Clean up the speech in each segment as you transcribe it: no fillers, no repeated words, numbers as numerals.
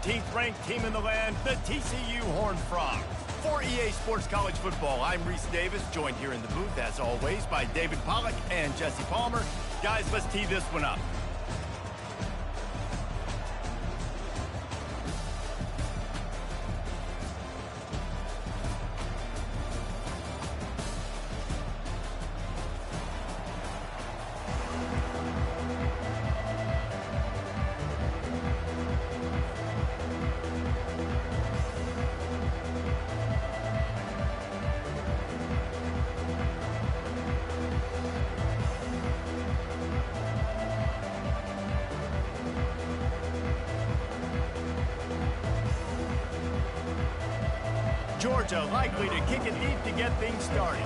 13th ranked team in the land, the TCU Horned Frogs. For EA Sports College Football, I'm Reese Davis, joined here in the booth, as always, by David Pollack and Jesse Palmer. Guys, let's tee this one up. Georgia likely to kick it deep to get things started.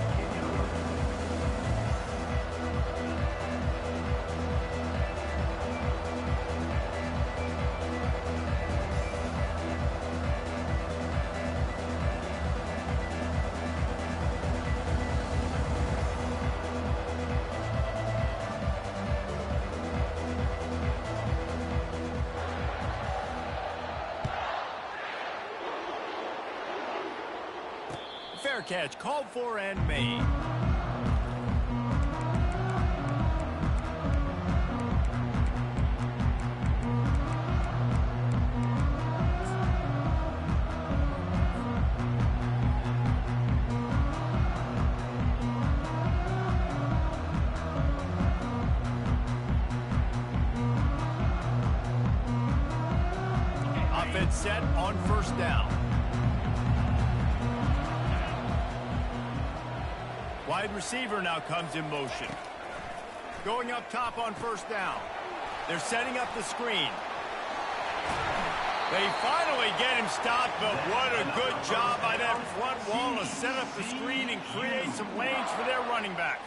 Fair catch, called for and made. Offense set on first down. Wide receiver now comes in motion. Going up top on first down. They're setting up the screen. They finally get him stopped, but what a good job by that front wall to set up the screen and create some lanes for their running back.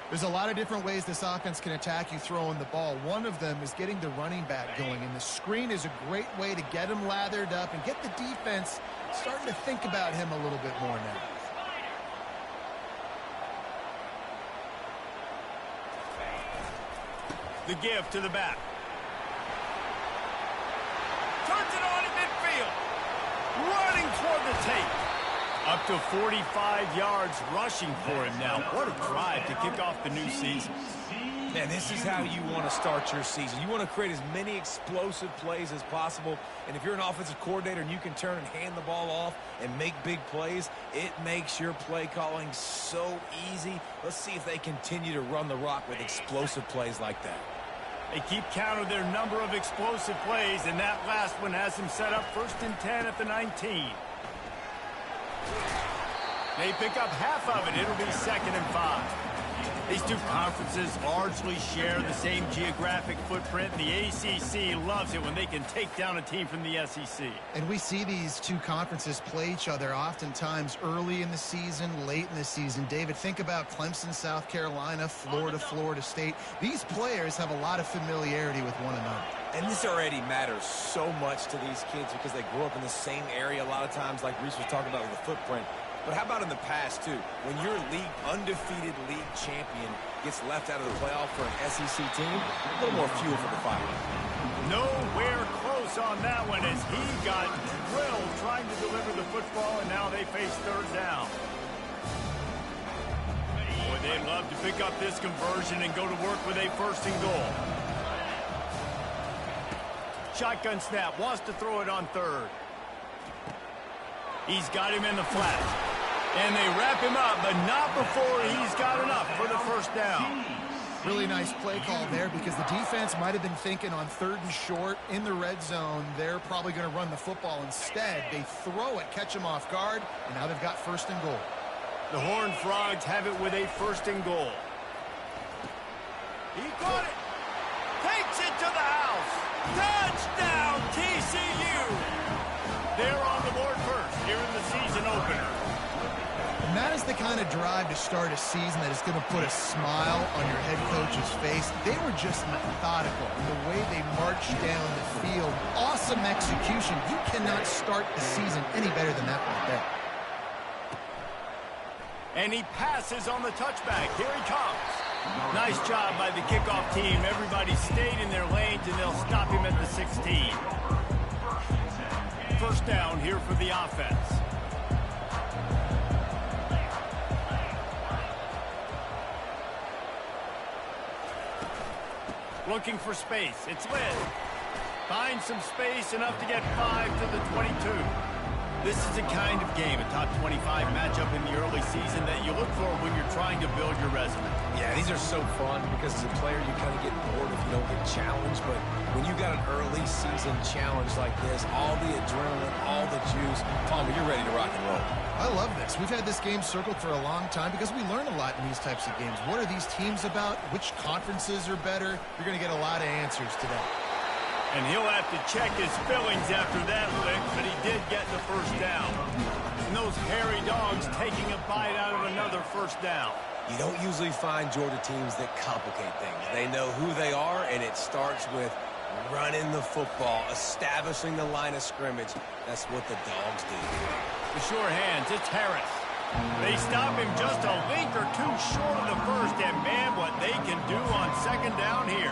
There's a lot of different ways this offense can attack you throwing the ball. One of them is getting the running back going, and the screen is a great way to get him lathered up and get the defense starting to think about him a little bit more now. The give to the back. Turns it on in midfield. Running toward the tape. Up to 45 yards rushing for him now. What a drive to kick off the new season. Man, this is how you want to start your season. You want to create as many explosive plays as possible. And if you're an offensive coordinator and you can turn and hand the ball off and make big plays, it makes your play calling so easy. Let's see if they continue to run the rock with explosive plays like that. They keep count of their number of explosive plays, and that last one has them set up 1st and 10 at the 19. They pick up half of it. It'll be 2nd and 5. These two conferences largely share the same geographic footprint. The ACC loves it when they can take down a team from the SEC. And we see these two conferences play each other oftentimes early in the season, late in the season. David, think about Clemson, South Carolina, Florida, Florida State. These players have a lot of familiarity with one another. And this already matters so much to these kids because they grew up in the same area a lot of times, like Reese was talking about with the footprint. But how about in the past, too? When your undefeated league champion gets left out of the playoff for an SEC team, a little more fuel for the fire. Nowhere close on that one as he got drilled trying to deliver the football, and now they face 3rd down. Boy, they'd love to pick up this conversion and go to work with a 1st and goal. Shotgun snap, wants to throw it on 3rd. He's got him in the flat. And they wrap him up, but not before he's got enough for the 1st down. Really nice play call there because the defense might have been thinking on 3rd and short in the red zone. They're probably going to run the football instead. They throw it, catch him off guard, and now they've got 1st and goal. The Horned Frogs have it with a 1st and goal. He caught it. Takes it to the house. Touchdown, TCU. They're on the board first here in the season opener. And that is the kind of drive to start a season that is going to put a smile on your head coach's face. They were just methodical in the way they marched down the field. Awesome execution. You cannot start the season any better than that right there. And he passes on the touchback. Here he comes. Nice job by the kickoff team. Everybody stayed in their lanes, and they'll stop him at the 16. first down here for the offense. Looking for space. It's lit. Finds some space, enough to get 5 to the 22. This is the kind of game, a top 25 matchup in the early season, that you look for when you're trying to build your resume. Yeah, these are so fun because as a player, you kind of get bored if you don't get challenged. But when you got an early season challenge like this, all the adrenaline, all the juice, Palmer, you're ready to rock and roll. I love this. We've had this game circled for a long time because we learn a lot in these types of games. What are these teams about? Which conferences are better? You're going to get a lot of answers today. And he'll have to check his fillings after that lick, but he did get the first down. And those hairy dogs taking a bite out of another first down. You don't usually find Georgia teams that complicate things. They know who they are, and it starts with running the football, establishing the line of scrimmage. That's what the dogs do. The sure hands, it's Harris. They stop him just a link or two short of the first, and man, what they can do on second down here.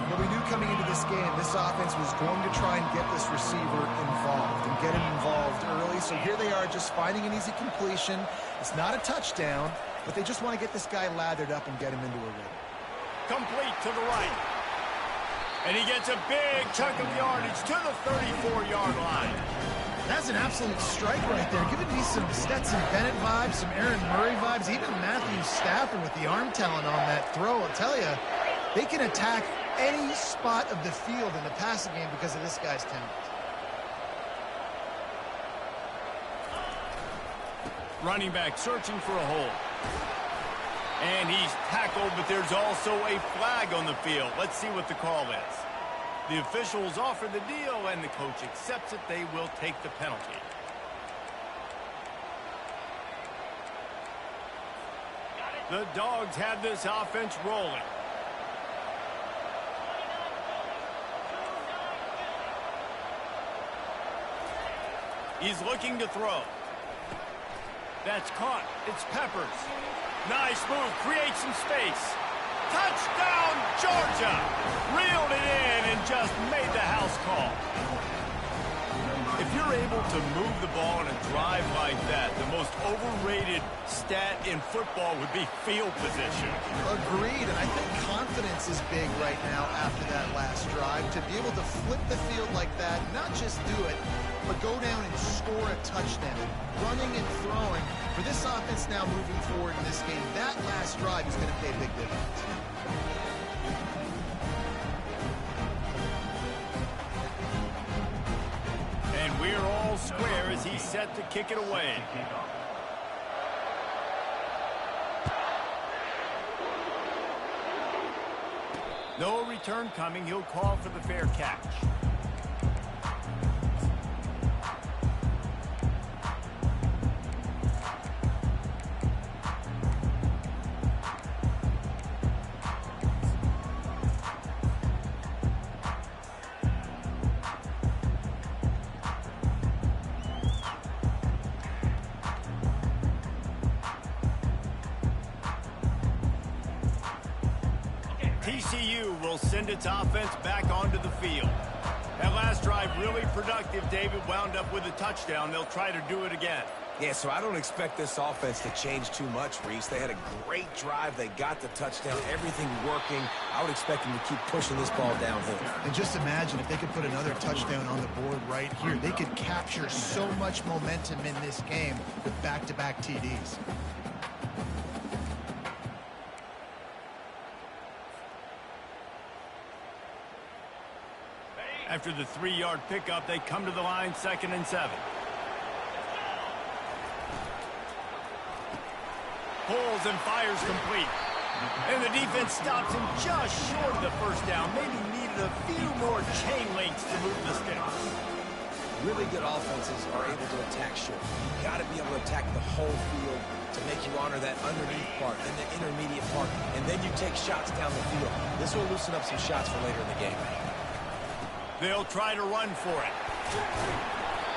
Well, we knew coming into this game, this offense was going to try and get this receiver involved and get him involved early. So here they are just finding an easy completion. It's not a touchdown, but they just want to get this guy lathered up and get him into a rhythm. Complete to the right. And he gets a big chunk of yardage to the 34-yard line. That's an absolute strike right there. Giving me some Stetson Bennett vibes, some Aaron Murray vibes, even Matthew Stafford with the arm talent on that throw. I'll tell you, they can attack any spot of the field in the passing game because of this guy's talent. Running back searching for a hole. And he's tackled, but there's also a flag on the field. Let's see what the call is. The officials offer the deal, and the coach accepts it. They will take the penalty. The Dogs have this offense rolling. He's looking to throw. That's caught. It's Peppers. Nice move. Creates some space. Touchdown, Georgia! Reeled it in and just made the house call. If you're able to move the ball in a drive like that, the most overrated stat in football would be field position. Agreed, and I think confidence is big right now after that last drive. To be able to flip the field like that, not just do it, but go down and score a touchdown. Running and throwing. For this offense now moving forward in this game, that last drive is going to pay big dividends. And we're all square as he's set to kick it away. No return coming. He'll call for the fair catch. TCU will send its offense back onto the field. That last drive really productive. David wound up with a touchdown. They'll try to do it again. Yeah, so I don't expect this offense to change too much, Reese. They had a great drive. They got the touchdown. Everything working. I would expect them to keep pushing this ball downhill. And just imagine if they could put another touchdown on the board right here. They could capture so much momentum in this game with back-to-back TDs. After the 3-yard pickup, they come to the line, 2nd and 7. Pulls and fires complete. And the defense stops him just short of the first down. Maybe needed a few more chain links to move the sticks. Really good offenses are able to attack short. You've got to be able to attack the whole field to make you honor that underneath part and the intermediate part, and then you take shots down the field. This will loosen up some shots for later in the game. They'll try to run for it.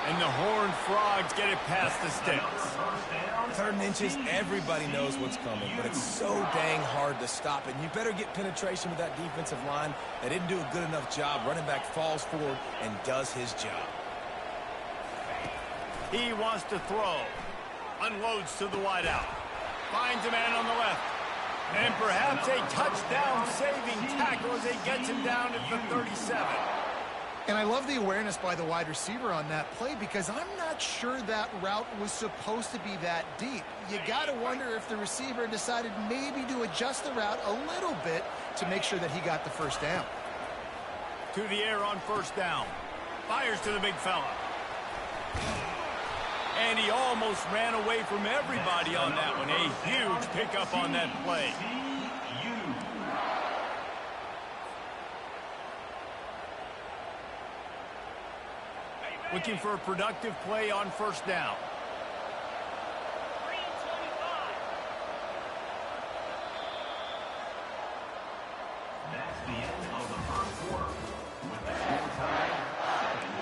And the Horned Frogs get it past the sticks. 3rd and inches, everybody knows what's coming, but it's so dang hard to stop it. And you better get penetration with that defensive line. They didn't do a good enough job. Running back falls forward and does his job. He wants to throw. Unloads to the wideout. Finds a man on the left. And perhaps a touchdown-saving tackle as he gets him down at the 37. And I love the awareness by the wide receiver on that play because I'm not sure that route was supposed to be that deep. You got to wonder if the receiver decided maybe to adjust the route a little bit to make sure that he got the first down. To the air on first down. Fires to the big fella. And he almost ran away from everybody on that one. A huge pickup on that play. Looking for a productive play on first down. That's the end of the first quarter. With the score tied,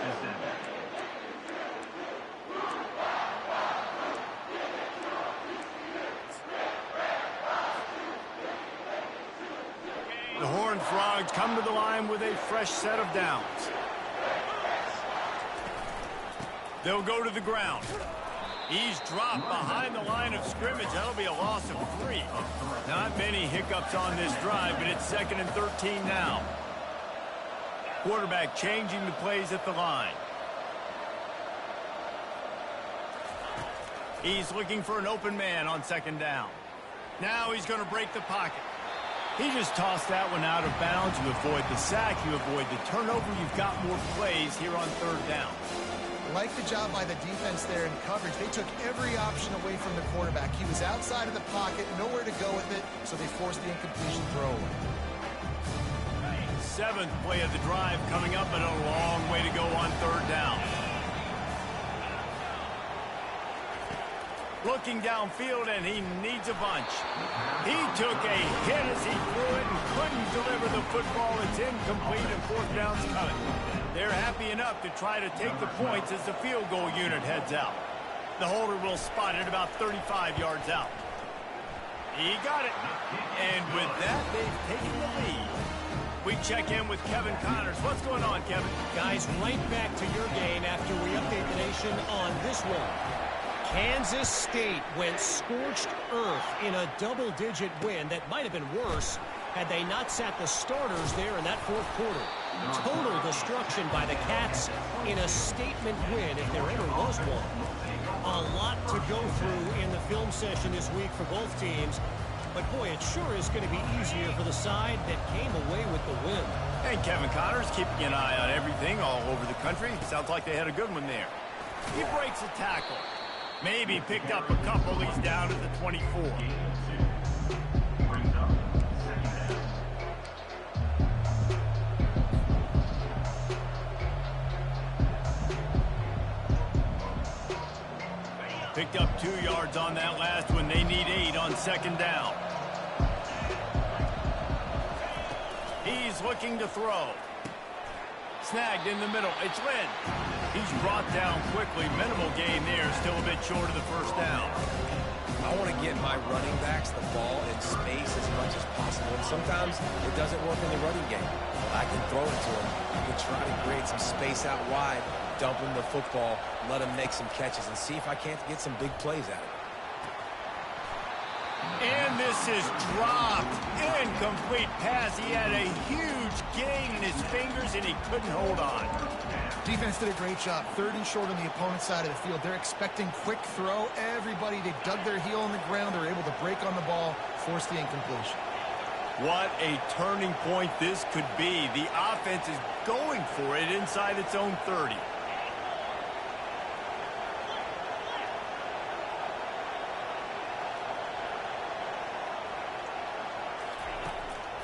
7-7. The Horned Frogs come to the line with a fresh set of downs. They'll go to the ground. He's dropped behind the line of scrimmage. That'll be a loss of 3. Not many hiccups on this drive, but it's 2nd and 13 now. Quarterback changing the plays at the line. He's looking for an open man on 2nd down. Now he's going to break the pocket. He just tossed that one out of bounds. You avoid the sack, you avoid the turnover. You've got more plays here on 3rd down. Like the job by the defense there in coverage. They took every option away from the quarterback. He was outside of the pocket, nowhere to go with it, so they forced the incompletion throw away. 7th play of the drive coming up, and a long way to go on 3rd down. Looking downfield, and he needs a bunch. He took a hit as he threw it and couldn't deliver the football. It's incomplete, and 4th down's coming. They're happy enough to try to take the points as the field goal unit heads out. The holder will spot it about 35 yards out. He got it. And with that, they've taken the lead. We check in with Kevin Connors. What's going on, Kevin? Guys, right back to your game after we update the nation on this one. Kansas State went scorched earth in a double-digit win that might have been worse had they not sat the starters there in that 4th quarter. Total destruction by the Cats in a statement win, if there ever was one. A lot to go through in the film session this week for both teams. But, boy, it sure is going to be easier for the side that came away with the win. And Kevin Connors keeping an eye on everything all over the country. Sounds like they had a good one there. He breaks a tackle. Maybe picked up a couple. He's down at the 24. Picked up 2 yards on that last one. They need 8 on 2nd down. He's looking to throw. Snagged in the middle. It's Lynn. He's brought down quickly. Minimal gain there. Still a bit short of the 1st down. I want to get my running backs the ball in space as much as possible. And sometimes it doesn't work in the running game. I can throw it to him. I can try to create some space out wide, dump him the football, let him make some catches, and see if I can't get some big plays out of it. And this is dropped. Incomplete pass. He had a huge gain in his fingers, and he couldn't hold on. Defense did a great job. 3rd and short on the opponent's side of the field. They're expecting quick throw. Everybody, they dug their heel on the ground. They're able to break on the ball, force the incompletion. What a turning point this could be. The offense is going for it inside its own 30.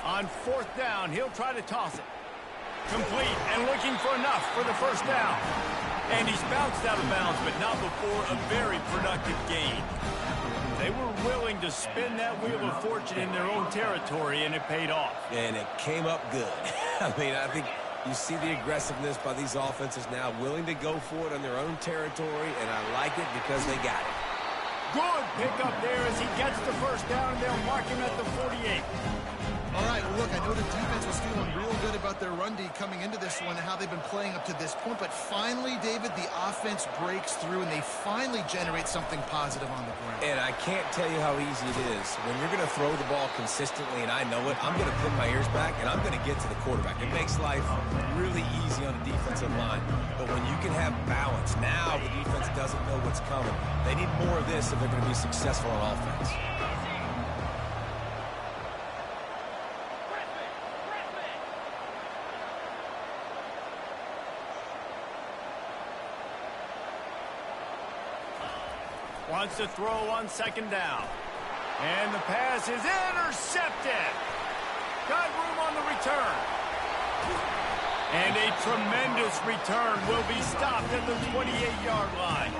On 4th down, he'll try to toss it. Complete and looking for enough for the 1st down. And he's bounced out of bounds, but not before a very productive gain. They were willing to spin that wheel of fortune in their own territory, and it paid off. And it came up good. I mean, I think you see the aggressiveness by these offenses now, willing to go for it on their own territory, and I like it because they got it. Good pickup there as he gets the 1st down, and they'll mark him at the 48. All right, well, look, I know the defense was feeling real good about their run D coming into this one and how they've been playing up to this point, but finally, David, the offense breaks through and they finally generate something positive on the ground. And I can't tell you how easy it is. When you're going to throw the ball consistently, and I know it, I'm going to pin my ears back, and I'm going to get to the quarterback. It makes life really easy on the defensive line. But when you can have balance, now the defense doesn't know what's coming. They need more of this if they're going to be successful on offense. Wants to throw on second down. And the pass is intercepted. Got room on the return. And a tremendous return will be stopped at the 28-yard line.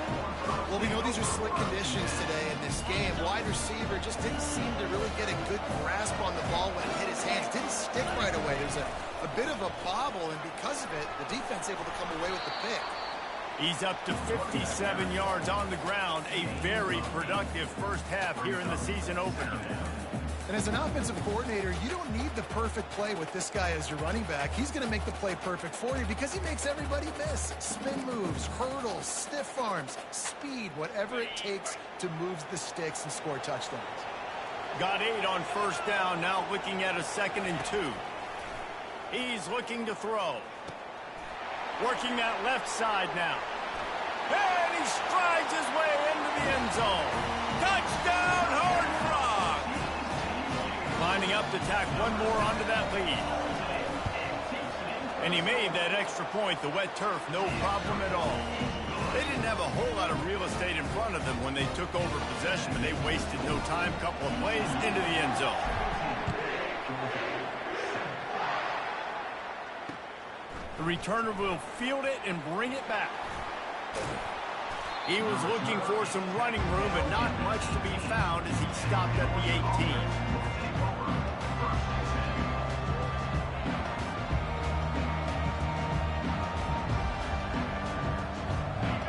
Well, we know these are slick conditions today in this game. Wide receiver just didn't seem to really get a good grasp on the ball when it hit his hands. Didn't stick right away. There's a bit of a bobble, and because of it, the defense able to come away with the pick. He's up to 57 yards on the ground. A very productive first half here in the season opener. And as an offensive coordinator, you don't need the perfect play with this guy as your running back. He's going to make the play perfect for you because he makes everybody miss. Spin moves, hurdles, stiff arms, speed, whatever it takes to move the sticks and score touchdowns. Got 8 on first down, now looking at a 2nd and 2. He's looking to throw. Working that left side now. And he strides his way into the end zone. Touchdown, Hard Frog! Lining up to tack one more onto that lead. And he made that extra point, the wet turf, no problem at all. They didn't have a whole lot of real estate in front of them when they took over possession, but they wasted no time. Couple of plays into the end zone. The returner will field it and bring it back. He was looking for some running room, but not much to be found as he stopped at the 18.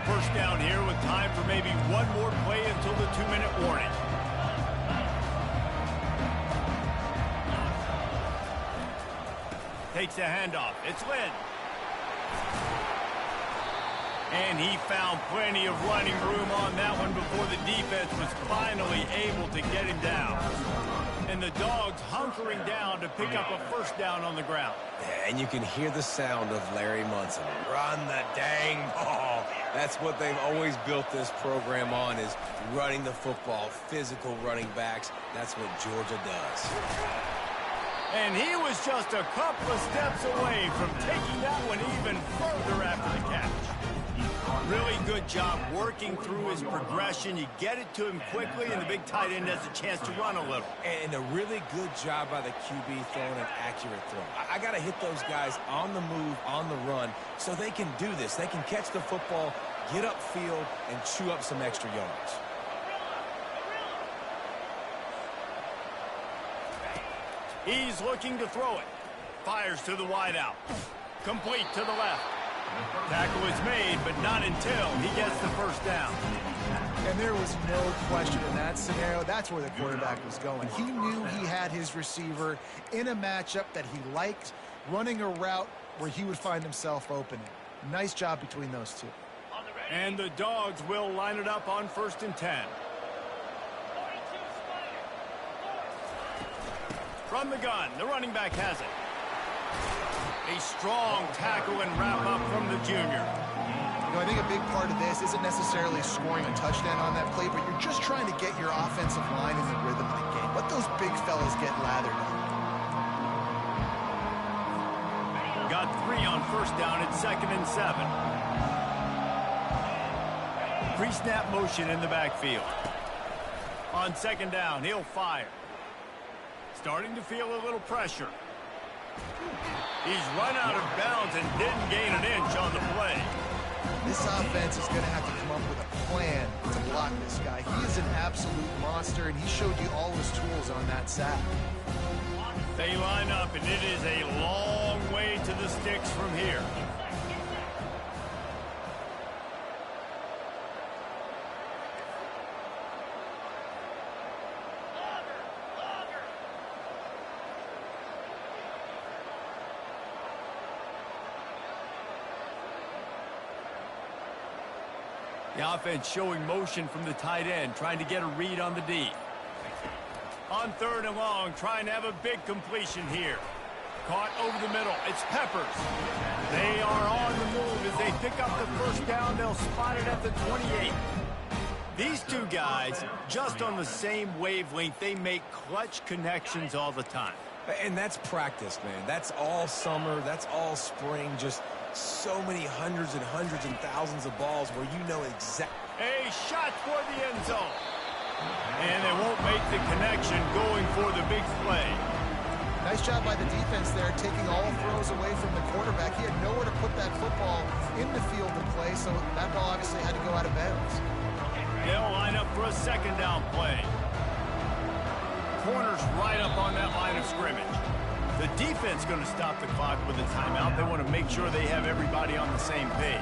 First down here with time for maybe one more play until the 2-minute warning. Takes a handoff. It's Lynn. And he found plenty of running room on that one before the defense was finally able to get him down. And the Dogs hunkering down to pick up a first down on the ground. And you can hear the sound of Larry Munson. Run the dang ball. That's what they've always built this program on, is running the football, physical running backs. That's what Georgia does. And he was just a couple of steps away from taking that one even further after the catch. Really good job working through his progression. You get it to him quickly, and the big tight end has a chance to run a little. And a really good job by the QB throwing an accurate throw. I got to hit those guys on the move, on the run, so they can do this. They can catch the football, get upfield, and chew up some extra yards. He's looking to throw it. Fires to the wideout. Complete to the left. Tackle is made, but not until he gets the first down. And there was no question in that scenario. That's where the quarterback was going. He knew he had his receiver in a matchup that he liked, running a route where he would find himself opening. Nice job between those two. And the Dogs will line it up on 1st and 10. From the gun, the running back has it. A strong tackle and wrap up from the junior. You know, I think a big part of this isn't necessarily scoring a touchdown on that play, but you're just trying to get your offensive line in the rhythm of the game. Let those big fellas get lathered up. Got 3 on first down at 2nd and 7. Pre-snap motion in the backfield. On 2nd down, he'll fire. Starting to feel a little pressure. He's run out of bounds and didn't gain an inch on the play. This offense is going to have to come up with a plan to block this guy. He is an absolute monster, and he showed you all his tools on that sack. They line up, and it is a long way to the sticks from here. The offense showing motion from the tight end, trying to get a read on the D. On 3rd and long, trying to have a big completion here. Caught over the middle. It's Peppers. They are on the move as they pick up the first down. They'll spot it at the 28. These two guys, just on the same wavelength, they make clutch connections all the time. And that's practice, man. That's all summer. That's all spring. Just so many hundreds and thousands of balls where you know exactly. A shot for the end zone. And they won't make the connection going for the big play. Nice job by the defense there, taking all throws away from the quarterback. He had nowhere to put that football in the field to play, so that ball obviously had to go out of bounds. They'll line up for a 2nd down play. Corners right up on that line of scrimmage. The defense going to stop the clock with a timeout. They want to make sure they have everybody on the same page.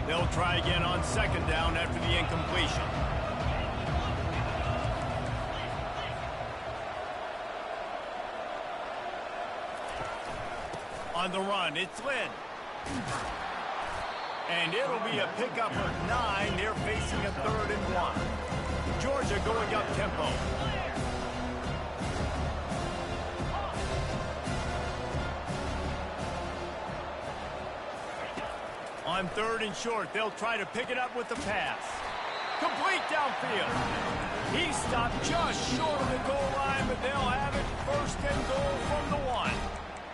They'll try again on 2nd down after the incompletion. On the run, it's Lynn. And it'll be a pickup of 9. They're facing a 3rd and 1. Georgia going up tempo. On 3rd and short, they'll try to pick it up with the pass. Complete downfield. He stopped just short of the goal line, but they'll have it 1st and goal from the 1.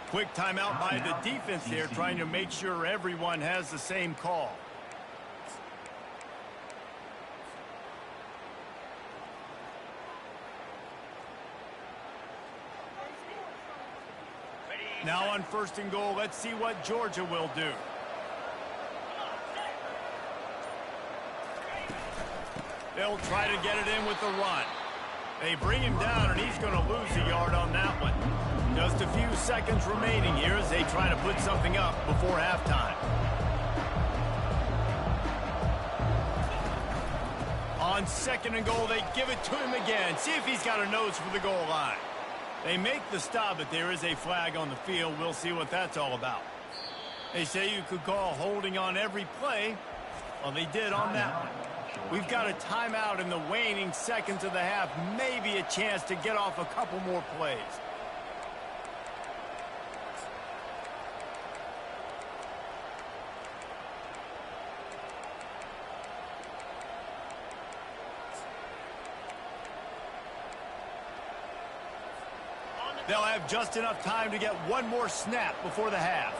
Quick timeout by the defense there, trying to make sure everyone has the same call. Now on 1st and goal, let's see what Georgia will do. They'll try to get it in with the run. They bring him down, and he's going to lose a yard on that one. Just a few seconds remaining here as they try to put something up before halftime. On 2nd and goal, they give it to him again. See if he's got a nose for the goal line. They make the stop, but there is a flag on the field. We'll see what that's all about. They say you could call holding on every play. Well, they did on that one. We've got a timeout in the waning seconds of the half. Maybe a chance to get off a couple more plays. They'll have just enough time to get one more snap before the half.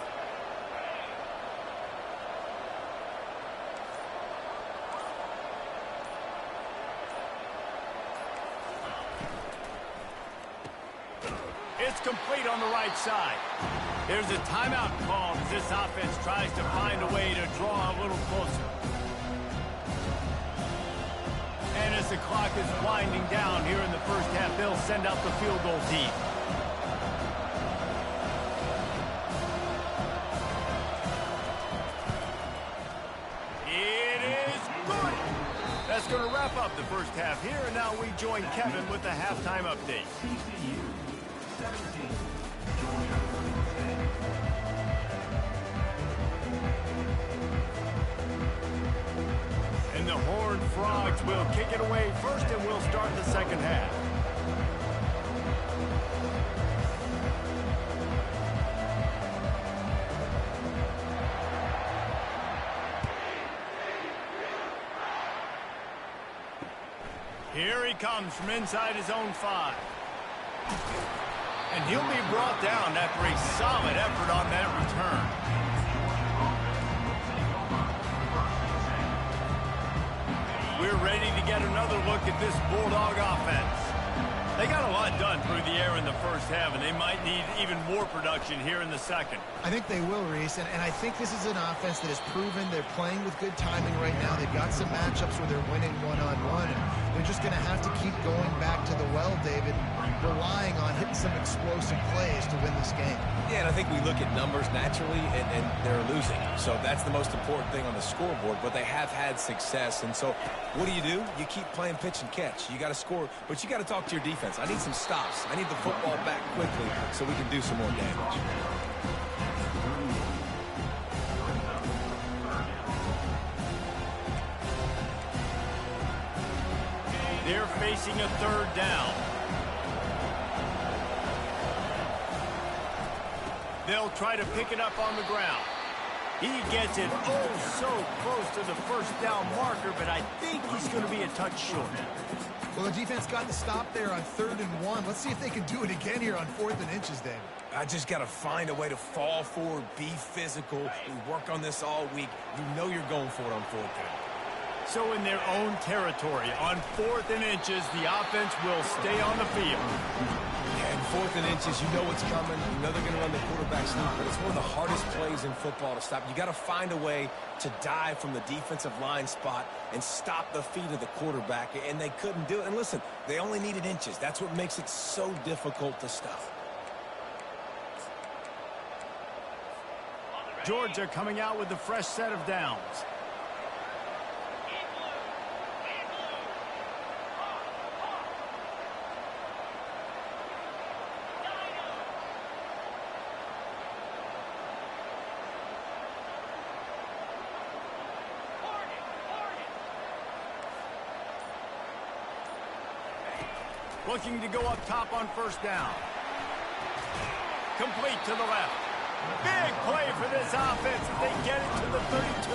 It's complete on the right side. There's a timeout called as this offense tries to find a way to draw a little closer. And as the clock is winding down here in the first half, they'll send out the field goal team. It is good. That's going to wrap up the first half here, and now we join Kevin with the halftime update. And the Horned Frogs will kick it away first, and we'll start the second half. Here he comes from inside his own 5. And he'll be brought down after a solid effort on that return. We're ready to get another look at this Bulldog offense. They got a lot done through the air in the first half, and they might need even more production here in the second. I think they will, Reese, and I think this is an offense that has proven they're playing with good timing right now. They've got some matchups where they're winning one-on-one. They're just going to have to keep going back to the well, David, relying on hitting some explosive plays to win this game. Yeah, and I think we look at numbers naturally, and they're losing. So that's the most important thing on the scoreboard, but they have had success. And so what do? You keep playing pitch and catch. You got to score, but you got to talk to your defense. I need some stops. I need the football back quickly so we can do some more damage. They're facing a third down. They'll try to pick it up on the ground. He gets it so close to the first down marker, but I think he's going to be a touch short. Well, the defense got the stop there on 3rd and 1. Let's see if they can do it again here on 4th and inches, David. I just got to find a way to fall forward, be physical. We work on this all week. You know you're going for it on 4th down. So in their own territory, on 4th and inches, the offense will stay on the field. And 4th and inches, you know what's coming. You know they're going to run the quarterback sneak, but it's one of the hardest plays in football to stop. You got to find a way to dive from the defensive line spot and stop the feet of the quarterback, and they couldn't do it. And listen, they only needed inches. That's what makes it so difficult to stop. Georgia coming out with a fresh set of downs. Looking to go up top on 1st down. Complete to the left. Big play for this offense as they get it to the 32.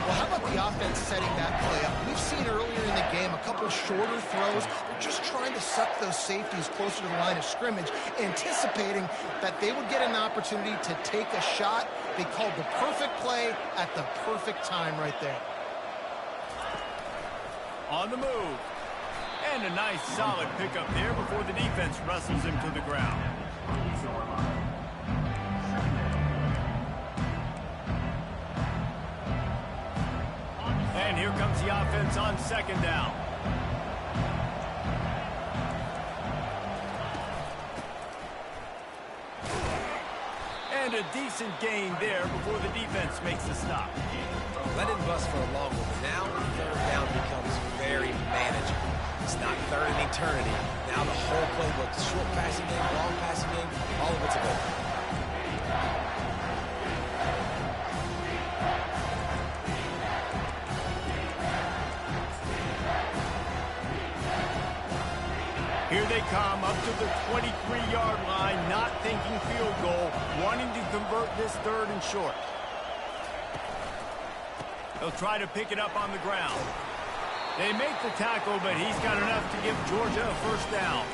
Well, how about the offense setting that play up? We've seen earlier in the game a couple shorter throws. They're just trying to suck those safeties closer to the line of scrimmage, anticipating that they would get an opportunity to take a shot. They called the perfect play at the perfect time right there. On the move. And a nice solid pickup there before the defense wrestles him to the ground. And here comes the offense on 2nd down. And a decent gain there before the defense makes the stop. That didn't bust for a long one, but now 3rd down becomes very manageable. It's not 3rd and eternity. Now the whole playbook, short passing game, long passing game, all of it's available. Here they come up to the 23-yard line, not thinking field goal, wanting to convert this 3rd and short. They'll try to pick it up on the ground. They make the tackle, but he's got enough to give Georgia a 1st down.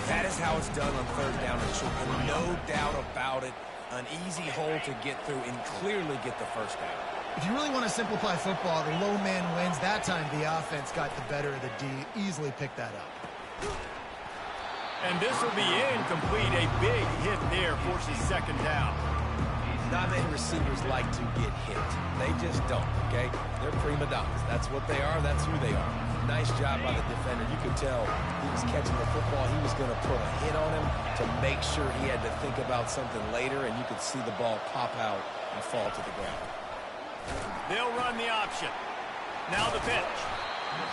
That is how it's done on 3rd down and short. And no doubt about it, an easy hole to get through and clearly get the 1st down. If you really want to simplify football, the low man wins. That time the offense got the better of the D. Easily picked that up. And this will be incomplete. A big hit there forces 2nd down. Not many receivers like to get hit. They just don't, okay? They're prima donnas. That's what they are. That's who they are. Nice job by the defender. You could tell he was catching the football. He was going to put a hit on him to make sure he had to think about something later, and you could see the ball pop out and fall to the ground. They'll run the option. Now the pitch.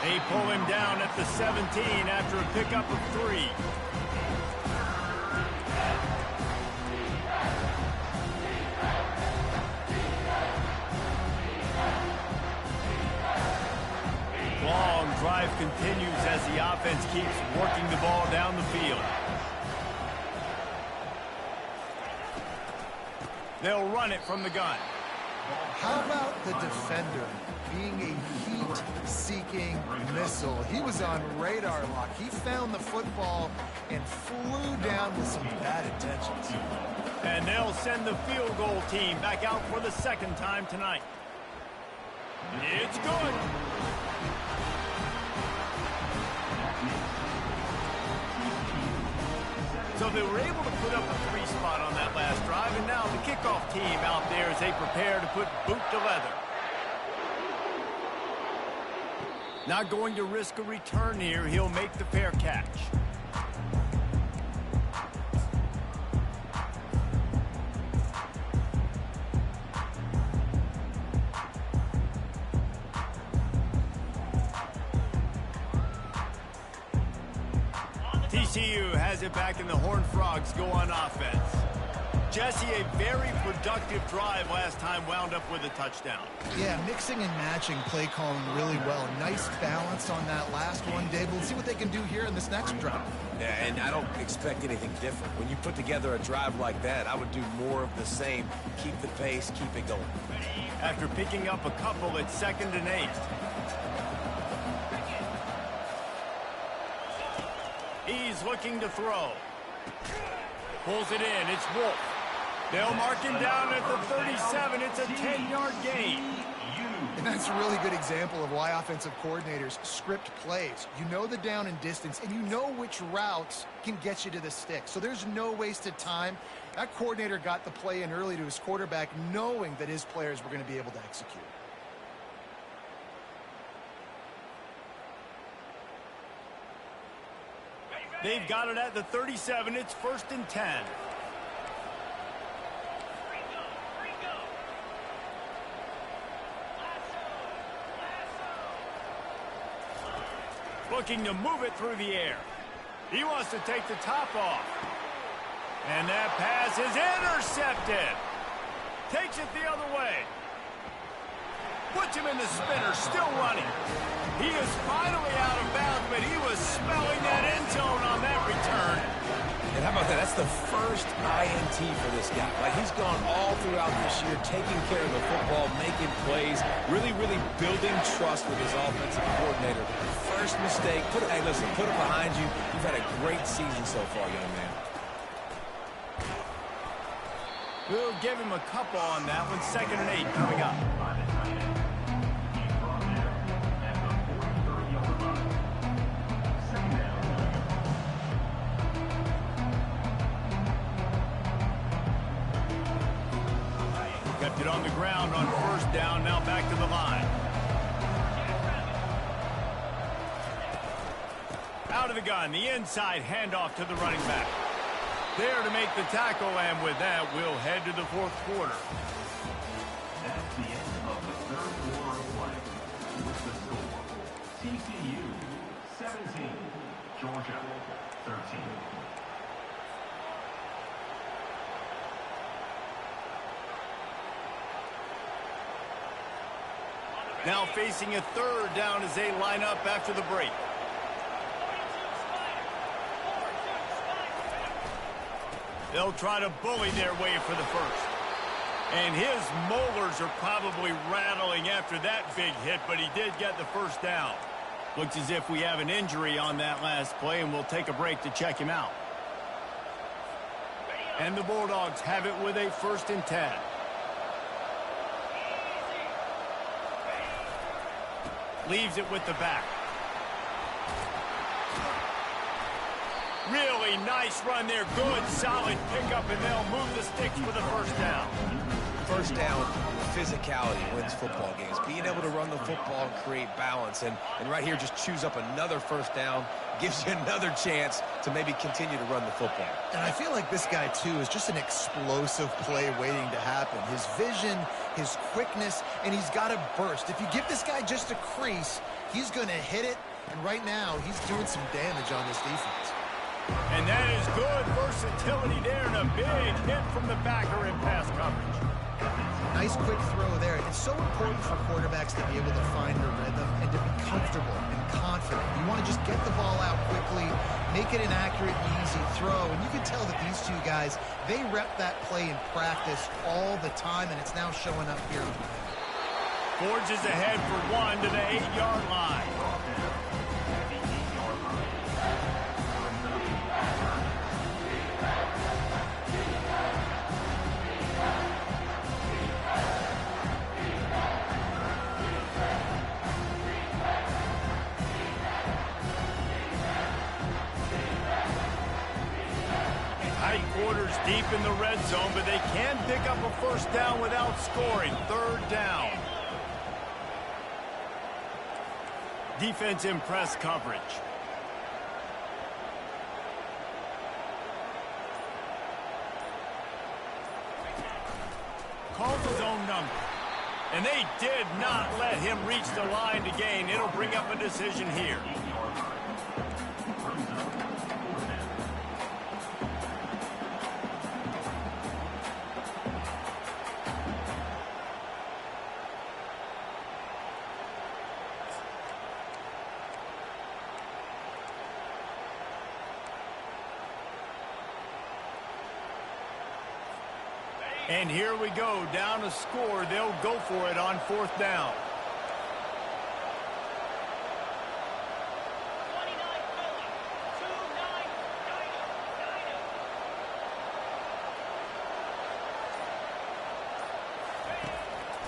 They pull him down at the 17 after a pickup of 3. Long drive continues as the offense keeps working the ball down the field. They'll run it from the gun. How about the defender being a heat-seeking missile? He was on radar lock. He found the football and flew down with some bad intentions. And they'll send the field goal team back out for the 2nd time tonight. It's good. So they were able to put up a 3 spot on that last drive, and now the kickoff team out there as they prepare to put boot to leather. Not going to risk a return here. He'll make the fair catch. TCU has it back, and the Horned Frogs go on offense. Jesse, a very productive drive last time, wound up with a touchdown. Yeah, mixing and matching play calling really well. Nice balance on that last one, Dave. We'll see what they can do here in this next drive. Yeah, and I don't expect anything different. When you put together a drive like that, I would do more of the same. Keep the pace, keep it going. After picking up a couple, it's 2nd and 8. He's looking to throw. Pulls it in. It's Wolf. They'll mark him down at the 37. It's a 10-yard gain. And that's a really good example of why offensive coordinators script plays. You know the down and distance, and you know which routes can get you to the stick. So there's no wasted time. That coordinator got the play in early to his quarterback, knowing that his players were going to be able to execute. They've got it at the 37. It's 1st and 10. Looking to move it through the air. He wants to take the top off. And that pass is intercepted. Takes it the other way. Puts him in the spinner, still running. He is finally out of bounds, but he was smelling that end zone on that return. And how about that? That's the first INT for this guy. Like, he's gone all throughout this year, taking care of the football, making plays, really, really building trust with his offensive coordinator. First mistake, hey, listen, put it behind you. You've had a great season so far, young man. We'll give him a couple on that one. 2nd and 8 coming up. Kept it on the ground on 1st down. Now back to the line. Out of the gun, the inside handoff to the running back. There to make the tackle, and with that, we'll head to the 4th quarter. That's the end of the 3rd quarter of play. With the score, TCU 17, Georgia 13. Now facing a 3rd down as they line up after the break. They'll try to bully their way for the 1st. And his molars are probably rattling after that big hit, but he did get the 1st down. Looks as if we have an injury on that last play, and we'll take a break to check him out. And the Bulldogs have it with a 1st and 10. Leaves it with the back. Really nice run there. Good, solid pickup, and they'll move the sticks for the 1st down. 1st down, physicality wins football games. Being able to run the football and create balance. And right here, just choose up another 1st down. Gives you another chance to maybe continue to run the football. And I feel like this guy, too, is just an explosive play waiting to happen. His vision, his quickness, and he's got a burst. If you give this guy just a crease, he's going to hit it. And right now, he's doing some damage on this defense. And that is good versatility there, and a big hit from the backer in pass coverage. Nice quick throw there. It's so important for quarterbacks to be able to find a rhythm and to be comfortable and confident. You want to just get the ball out quickly, make it an accurate and easy throw. And you can tell that these two guys, they rep that play in practice all the time, and it's now showing up here. Forges ahead for 1 to the 8-yard line. Tight quarters deep in the red zone, but they can pick up a 1st down without scoring. 3rd down. Defense in press coverage. Calls his own number. And they did not let him reach the line to gain. It'll bring up a decision here. And here we go, down a score. They'll go for it on 4th down.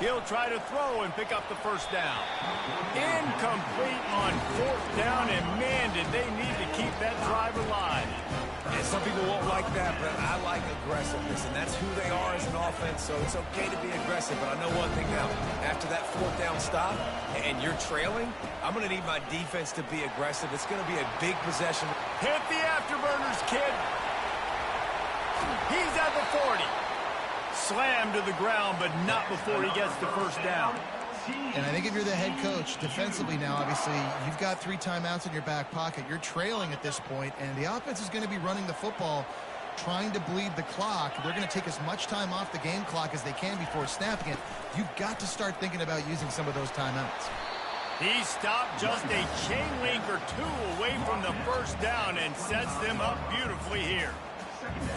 He'll try to throw and pick up the first down. Incomplete on 4th down, and man, did they need to keep that drive alive. And some people won't like that, but I like aggressiveness, and that's who they are as an offense, so it's okay to be aggressive. But I know one thing now. After that 4th down stop and you're trailing, I'm going to need my defense to be aggressive. It's going to be a big possession. Hit the afterburners, kid. He's at the 40. Slammed to the ground, but not before he gets the first down. And I think if you're the head coach, defensively now, obviously, you've got 3 timeouts in your back pocket. You're trailing at this point, and the offense is going to be running the football, trying to bleed the clock. They're going to take as much time off the game clock as they can before snapping it. You've got to start thinking about using some of those timeouts. He stopped just a chain link or 2 away from the first down and sets them up beautifully here.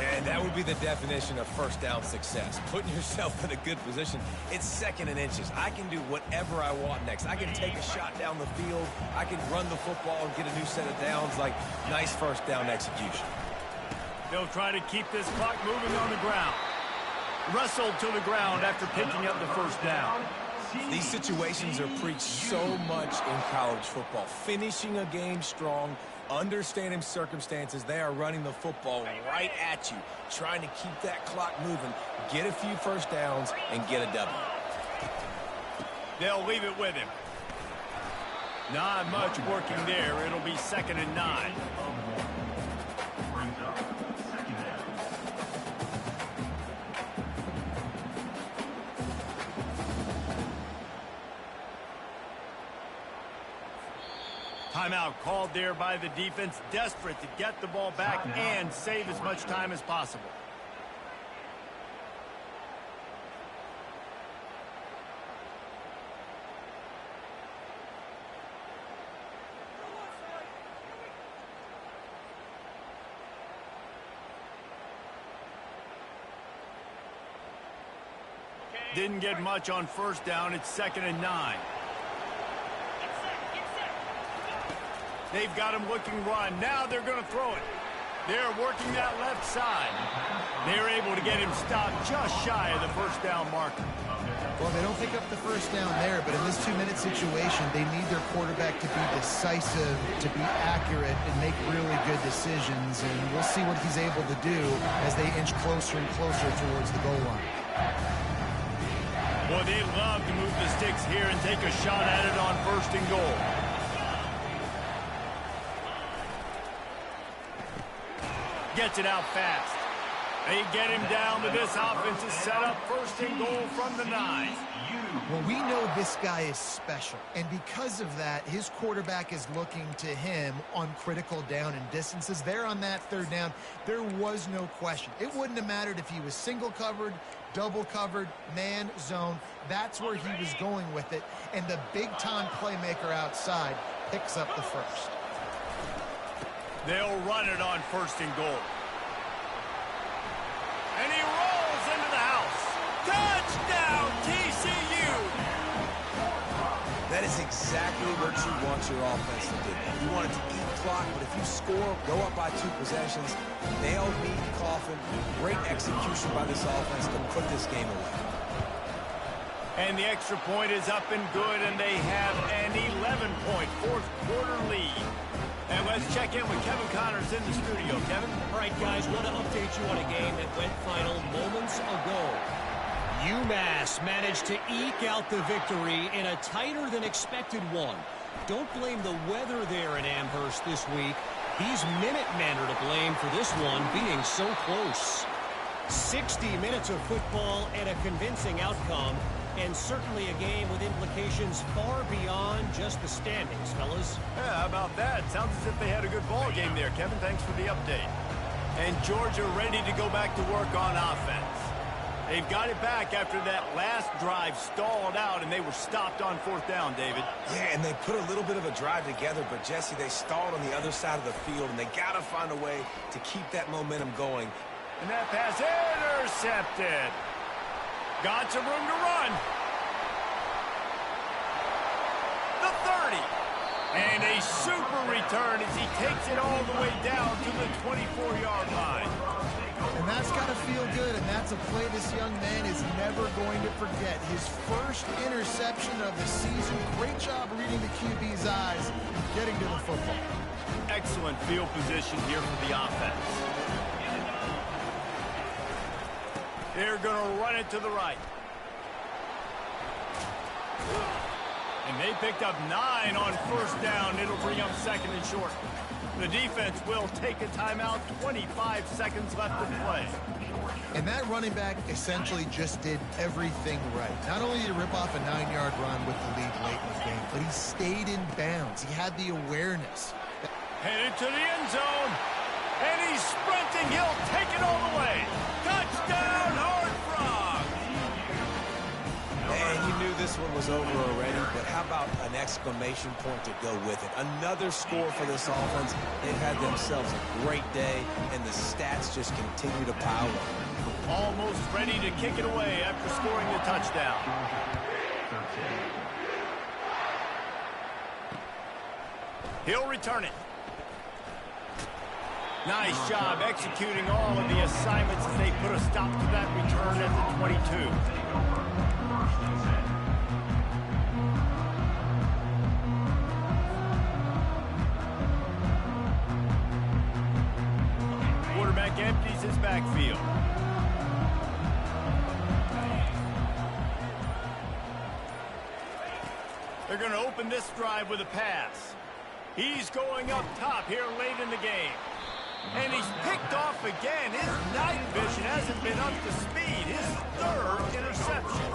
And that would be the definition of first down success. Putting yourself in a good position. It's 2nd and inches. I can do whatever I want next. I can take a shot down the field. I can run the football and get a new set of downs. Like, nice first down execution. They'll try to keep this clock moving on the ground. Wrestled to the ground after picking up the first down. These situations are preached so much in college football. Finishing a game strong, understanding circumstances. They are running the football right at you, trying to keep that clock moving, get a few first downs, and get a W. They'll leave it with him. Not much working there. It'll be 2nd and 9. Timeout called there by the defense, desperate to get the ball back and save as much time as possible. Didn't get much on first down. It's 2nd and 9. They've got him looking run. Now they're going to throw it. They're working that left side. They're able to get him stopped just shy of the first down marker. Well, they don't pick up the first down there, but in this 2-minute situation, they need their quarterback to be decisive, to be accurate, and make really good decisions. And we'll see what he's able to do as they inch closer and closer towards the goal line. Boy, they love to move the sticks here and take a shot at it on 1st and goal. Gets it out fast. They get him down, but this offense is set up 1st and goal from the 9. Well, we know this guy is special, and because of that, his quarterback is looking to him on critical down and distances. There on that 3rd down, there was no question. It wouldn't have mattered if he was single covered, double covered, man, zone. That's where he was going with it, and the big-time playmaker outside picks up the first. They'll run it on 1st and goal. And he rolls into the house. Touchdown, TCU! That is exactly what you want your offense to do. You want it to eat clock, but if you score, go up by 2 possessions, nail, meet, coffin. Great execution by this offense to put this game away. And the extra point is up and good, and they have an 11-point 4th quarter lead. And let's check in with Kevin Connors in the studio. Kevin? All right, guys, want to update you on a game that went final moments ago. UMass managed to eke out the victory in a tighter than expected one. Don't blame the weather there in Amherst this week. These Minutemen are to blame for this one being so close. 60 minutes of football and a convincing outcome, and certainly a game with implications far beyond just the standings, fellas. Yeah, how about that? Sounds as if they had a good ball game there, Kevin. Thanks for the update. And Georgia ready to go back to work on offense. They've got it back after that last drive stalled out, and they were stopped on 4th down, David. Yeah, and they put a little bit of a drive together, but, Jesse, they stalled on the other side of the field, and they got to find a way to keep that momentum going. And that pass intercepted. Got some room to run. The 30. And a super return as he takes it all the way down to the 24-yard line. And that's got to feel good, and that's a play this young man is never going to forget. His first interception of the season. Great job reading the QB's eyes, getting to the football. Excellent field position here for the offense. They're going to run it to the right. And they picked up 9 on 1st down. It'll bring up 2nd and short. The defense will take a timeout. 25 seconds left to play. And that running back essentially just did everything right. Not only did he rip off a 9-yard run with the lead late in the game, but he stayed in bounds. He had the awareness. Headed to the end zone. And he's sprinting. He'll take it all the way. Touchdown, Horned Frogs! And you knew this one was over already, but how about an exclamation point to go with it? Another score for this offense. They've had themselves a great day, and the stats just continue to pile up. Almost ready to kick it away after scoring the touchdown. He'll return it. Nice job executing all of the assignments as they put a stop to that return at the 22. Quarterback empties his backfield. They're going to open this drive with a pass. He's going up top here late in the game. And he's picked off again. His night vision hasn't been up to speed. His 3rd interception.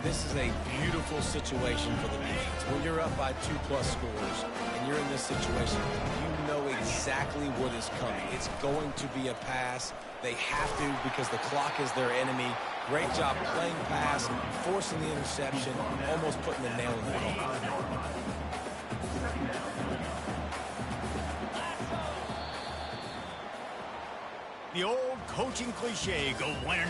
This is a beautiful situation for the defense. When you're up by 2+ scores and you're in this situation, you know exactly what is coming. It's going to be a pass. They have to because the clock is their enemy. Great job playing pass, forcing the interception, almost putting the nail in the coffin. The old coaching cliche, go win an